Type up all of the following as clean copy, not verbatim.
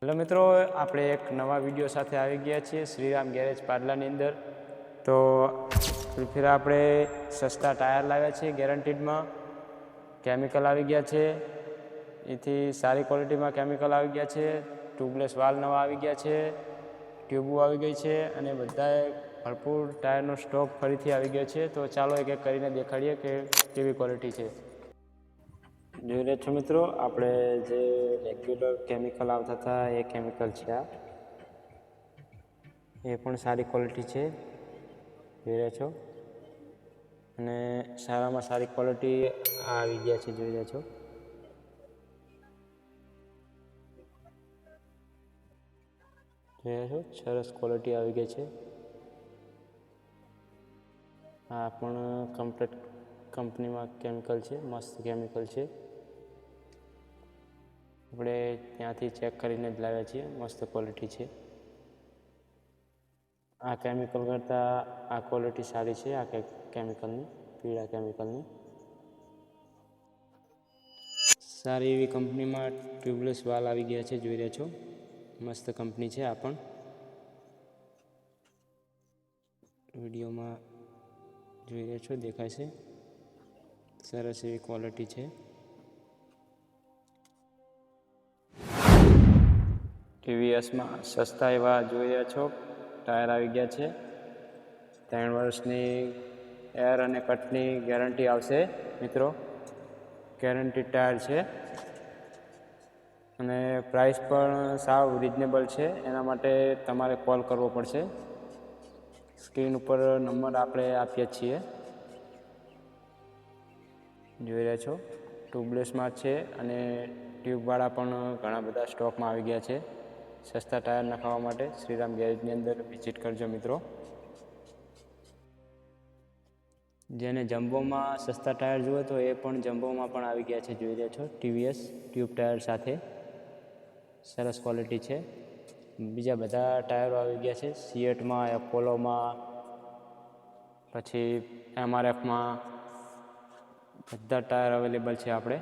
Hello મિત્રો, આપણે એક નવા વિડીયો સાથે આવી ગયા છીએ શ્રીરામ ગેરેજ પાડલાની અંદર. તો ફિર આપણે સસ્તા ટાયર લાવ્યા છીએ ગેરંટીડમાં. કેમિકલ આવી ગયા છે, એથી સારી ક્વોલિટીમાં કેમિકલ આવી ગયા છે. ટ્યુબલેસ વાલ નવા આવી ગયા છે, ટ્યુબો આવી ગઈ છે અને બધાએ ભરપૂર ટાયરનો સ્ટોક ફરીથી આવી ગયો છે. તો ચાલો એક એક કરીને દેખાડીએ કે કેવી ક્વોલિટી છે. જોઈ રહ્યા છો મિત્રો, આપણે જે રેગ્યુલર કેમિકલ આવતા હતા એ કેમિકલ છે. આ એ પણ સારી ક્વોલિટી છે, જોઈ રહ્યા છો. અને સારામાં સારી ક્વોલિટી આવી ગયા છે, જોઈ રહ્યા છો. જોઈ રહ્યા છો, સરસ ક્વોલિટી આવી ગઈ છે. આ પણ કમ્પ્લીટ કંપનીમાં કેમિકલ છે, મસ્ત કેમિકલ છે. આપણે ત્યાંથી ચેક કરીને જ લાવ્યા છીએ, મસ્ત ક્વોલિટી છે. આ કેમિકલ કરતાં આ ક્વોલિટી સારી છે, આ કેમિકલની, પીળા કેમિકલની. સારી એવી કંપનીમાં ટ્યુબલેસ વાલ આવી ગયા છે, જોઈ રહ્યા છો. મસ્ત કંપની છે. આ પણ વિડીયોમાં જોઈ રહ્યા છો, દેખાય છે. સરસ એવી ક્વોલિટી છે. ટીવીએસમાં સસ્તા એવા જોઈ રહ્યા છો ટાયર આવી ગયા છે. 3 વર્ષની એર અને કટની ગેરંટી આવશે મિત્રો. ગેરંટી ટાયર છે અને પ્રાઇસ પણ સાવ રિઝનેબલ છે. એના માટે તમારે કોલ કરવો પડશે. સ્ક્રીન ઉપર નંબર આપણે આપીએ છીએ, જોઈ રહ્યા છો. ટ્યુબલેસમાં છે અને ટ્યુબવાળા પણ ઘણા બધા સ્ટોકમાં આવી ગયા છે. સસ્તા ટાયર નખાવવા માટે શ્રીરામ ગેરેજની અંદર વિઝિટ કરજો મિત્રો. જેને જમ્બોમાં સસ્તા ટાયર જુએ તો એ પણ જમ્બોમાં પણ આવી ગયા છે, જોઈ રહ્યા છો. ટીવીએસ ટ્યુબ ટાયર સાથે સરસ ક્વોલિટી છે. બીજા બધા ટાયરો આવી ગયા છે, સિએટમાં, એપોલોમાં, પછી એમઆરએફમાં, બધા ટાયર અવેલેબલ છે. આપણે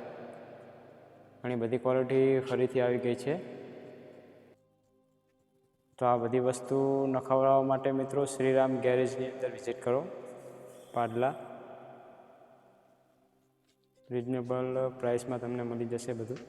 ઘણી બધી ક્વોલિટી ફરીથી આવી ગઈ છે. તો આ બધી વસ્તુ નખાવડાવવા માટે મિત્રો શ્રીરામ ગેરેજની અંદર વિઝિટ કરો પાડલા. રિઝનેબલ પ્રાઇસમાં તમને મળી જશે બધું.